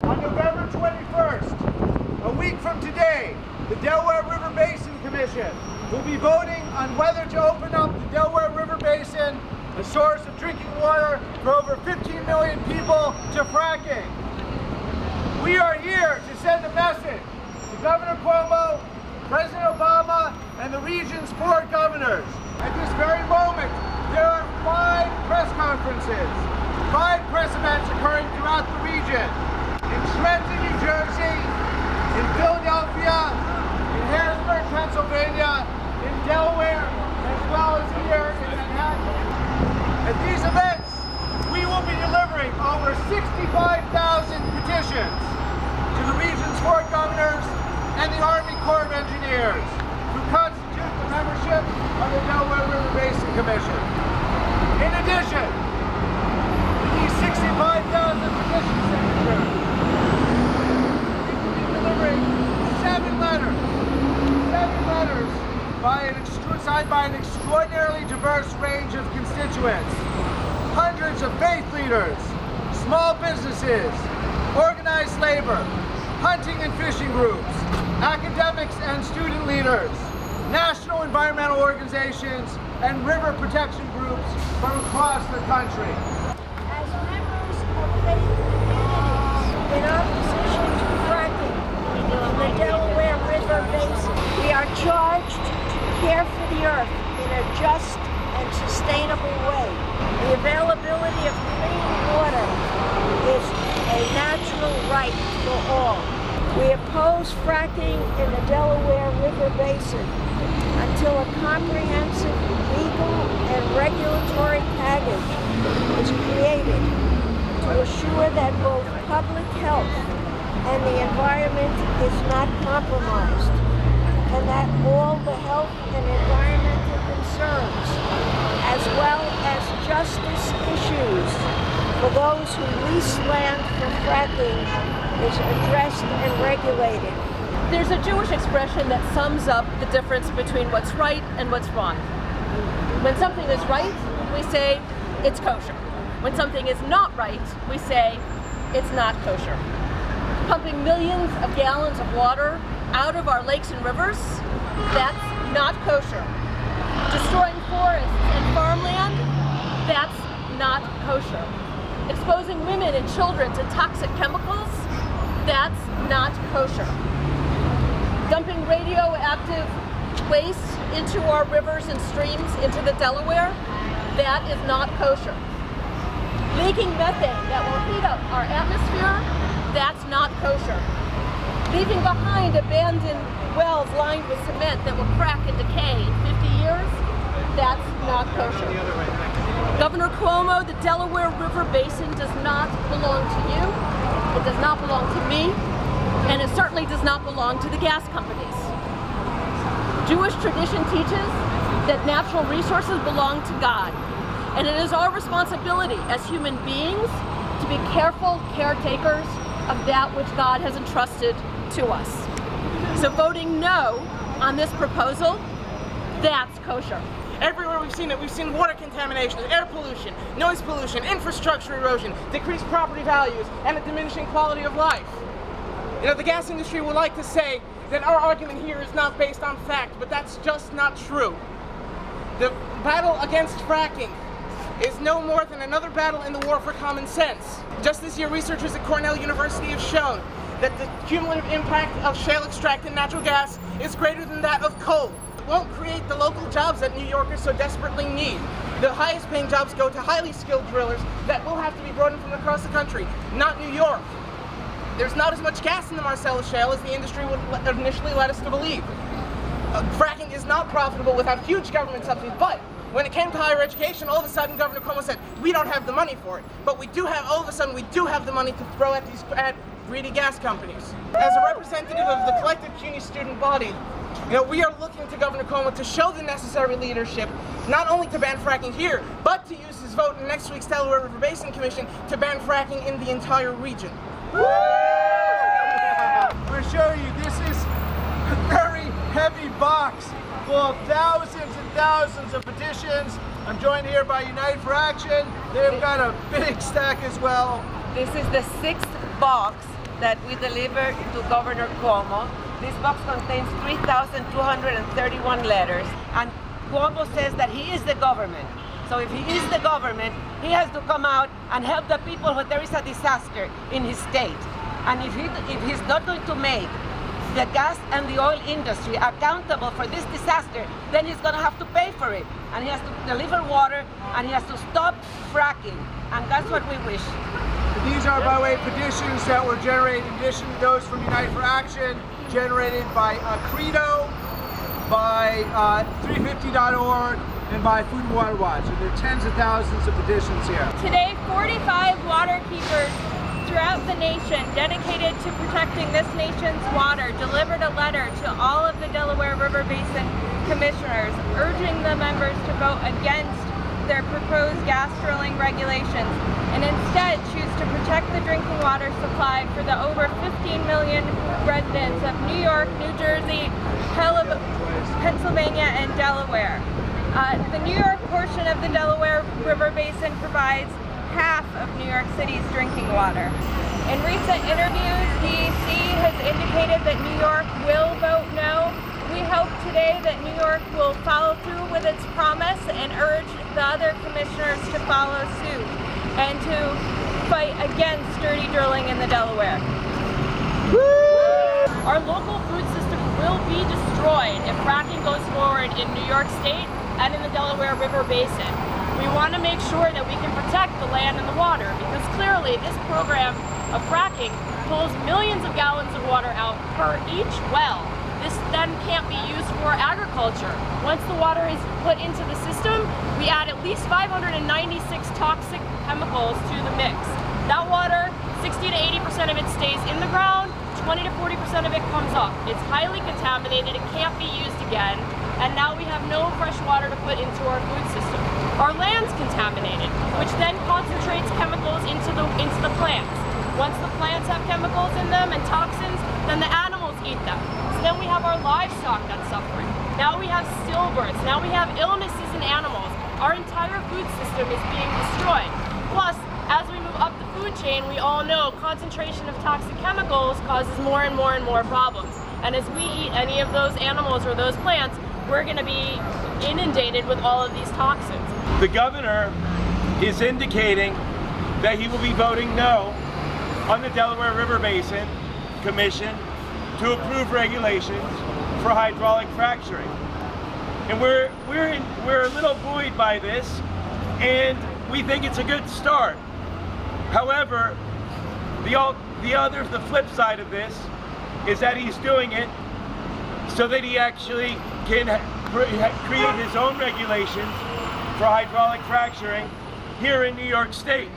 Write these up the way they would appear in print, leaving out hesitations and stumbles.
On November 21st, a week from today, the Delaware River Basin Commission will be voting on whether to open up the Delaware River Basin, a source of drinking water for over 15 million people, to fracking. We are here to send a message to Governor Cuomo, President Obama, and the region's 4 governors. At this very moment, there are 5 press conferences, 5 press events occurring throughout the region. In Trenton, New Jersey, in Philadelphia, in Harrisburg, Pennsylvania, in Delaware, as well as here in Manhattan. At these events, we will be delivering over 65,000 petitions to the region's 4 governors and the Army Corps of Engineers, who constitute the membership of the Delaware River Basin Commission. In addition to these 65,000 petition signatures, we will be delivering 7 letters signed by an extraordinarily diverse range of constituents. Hundreds of faith leaders, small businesses, organized labor, hunting and fishing groups, academics and student leaders, national environmental organizations, and river protection groups from across the country. As members of faith communities in opposition to fracking in the Delaware River Basin, we are charged to care for the earth in a just and sustainable way. The availability of clean water is a natural right for all. We oppose fracking in the Delaware River Basin until a comprehensive legal and regulatory package is created to assure that both public health and the environment is not compromised, and that all the health and environmental concerns, as well as justice issues for those who lease land for fracking, is addressed and regulated. There's a Jewish expression that sums up the difference between what's right and what's wrong. When something is right, we say it's kosher. When something is not right, we say it's not kosher. Pumping millions of gallons of water out of our lakes and rivers, that's not kosher. Destroying forests and farmland, that's not kosher. Exposing women and children to toxic chemicals, that's not kosher. Dumping radioactive waste into our rivers and streams, into the Delaware, that is not kosher. Making methane that will heat up our atmosphere, that's not kosher. Leaving behind abandoned wells lined with cement that will crack and decay in 50 years, that's not kosher. Governor Cuomo, the Delaware River Basin does not belong to you, it does not belong to me, and it certainly does not belong to the gas companies. Jewish tradition teaches that natural resources belong to God, and it is our responsibility as human beings to be careful caretakers of that which God has entrusted to us. So voting no on this proposal, that's kosher. Everywhere we've seen it, we've seen water contamination, air pollution, noise pollution, infrastructure erosion, decreased property values, and a diminishing quality of life. You know, the gas industry would like to say that our argument here is not based on fact, but that's just not true. The battle against fracking is no more than another battle in the war for common sense. Just this year, researchers at Cornell University have shown that the cumulative impact of shale extracted natural gas is greater than that of coal. It won't create the local jobs that New Yorkers so desperately need. The highest paying jobs go to highly skilled drillers that will have to be brought in from across the country, not New York. There's not as much gas in the Marcellus Shale as the industry would initially let us to believe. Fracking is not profitable without huge government subsidies, but when it came to higher education, all of a sudden Governor Cuomo said, we don't have the money for it. But we do have, all of a sudden, we do have the money to throw at these greedy gas companies. As a representative of the collective CUNY student body, we are looking to Governor Cuomo to show the necessary leadership, not only to ban fracking here, but to use his vote in next week's Delaware River Basin Commission to ban fracking in the entire region. I'm going to show you, this is a very heavy box full of thousands and thousands of petitions. I'm joined here by Unite for Action. They've got a big stack as well. This is the 6th box that we delivered to Governor Cuomo. This box contains 3,231 letters, and Cuomo says that he is the government. So if he is the government, he has to come out and help the people when there is a disaster in his state. And if he's not going to make the gas and the oil industry accountable for this disaster, then he's going to have to pay for it. And he has to deliver water, and he has to stop fracking. And that's what we wish. These are by way of petitions that were generated in addition to those from Unite for Action, generated by Credo, by 350.org, and by Food and Water Watch. And there are tens of thousands of petitions here. Today, 45 water keepers throughout the nation dedicated to protecting this nation's water delivered a letter to all of the Delaware River Basin commissioners urging the members to vote against their proposed gas drilling regulations and instead choose to protect the drinking water supply for the over 15 million residents of New York, New Jersey, Pennsylvania, and Delaware. The New York portion of the Delaware River Basin provides half of New York City's drinking water. In recent interviews, DEC has indicated that New York will vote no. We hope today that New York will follow through with its promise and urge the other commissioners to follow suit and to fight against dirty drilling in the Delaware. Our local food system will be destroyed if fracking goes forward in New York State and in the Delaware River Basin. We want to make sure that we can protect the land and the water, because clearly this program of fracking pulls millions of gallons of water out per each well. This then can't be used for agriculture. Once the water is put into the system, we add at least 596 toxic chemicals to the mix. That water, 60 to 80% of it stays in the ground, 20 to 40% of it comes up. It's highly contaminated, it can't be used again, and now we have no fresh water to put into our food system. Our land's contaminated, which then concentrates chemicals into the plants. Once the plants have chemicals in them and toxins, then the animals eat them. So then we have our livestock that's suffering. Now we have stillbirths. Now we have illnesses in animals. Our entire food system is being destroyed. Plus, as we move up the food chain, we all know concentration of toxic chemicals causes more and more and more problems. And as we eat any of those animals or those plants, we're going to be inundated with all of these toxins. The governor is indicating that he will be voting no on the Delaware River Basin Commission to approve regulations for hydraulic fracturing. And we're a little buoyed by this, and we think it's a good start. However, the flip side of this is that he's doing it so that he actually can create his own regulations for hydraulic fracturing here in New York State.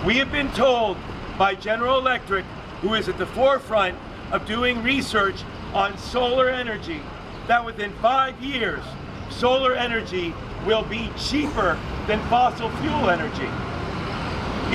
We have been told by General Electric, who is at the forefront of doing research on solar energy, that within 5 years, solar energy will be cheaper than fossil fuel energy.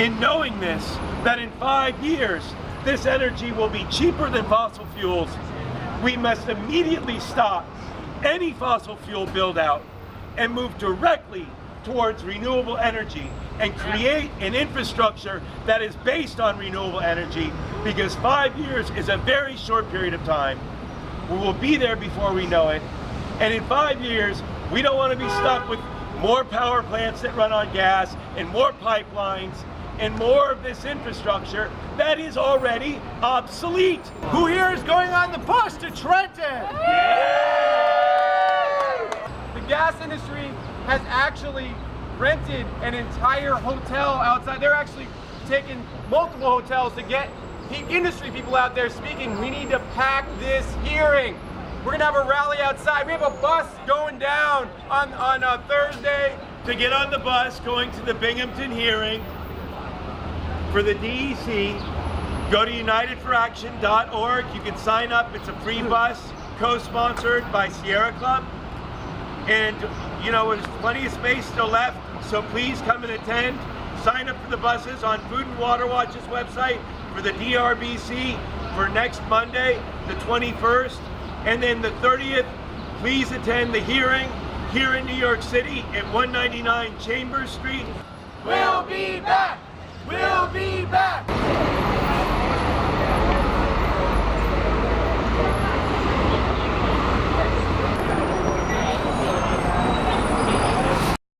In knowing this, that in 5 years, this energy will be cheaper than fossil fuels, we must immediately stop any fossil fuel build out and move directly towards renewable energy and create an infrastructure that is based on renewable energy, because 5 years is a very short period of time. We will be there before we know it. And in 5 years, we don't want to be stuck with more power plants that run on gas and more pipelines and more of this infrastructure that is already obsolete. Who here is going on the bus to Trenton? The gas industry has actually rented an entire hotel outside. They're actually taking multiple hotels to get industry people out there speaking. We need to pack this hearing. We're gonna have a rally outside. We have a bus going down on Thursday. To get on the bus going to the Binghamton hearing for the DEC, go to unitedforaction.org. You can sign up. It's a free bus, co-sponsored by Sierra Club. And you know, there's plenty of space still left, so please come and attend. Sign up for the buses on Food and Water Watch's website for the DRBC for next Monday, the 21st. And then the 30th, please attend the hearing here in New York City at 199 Chambers Street. We'll be back! We'll be back!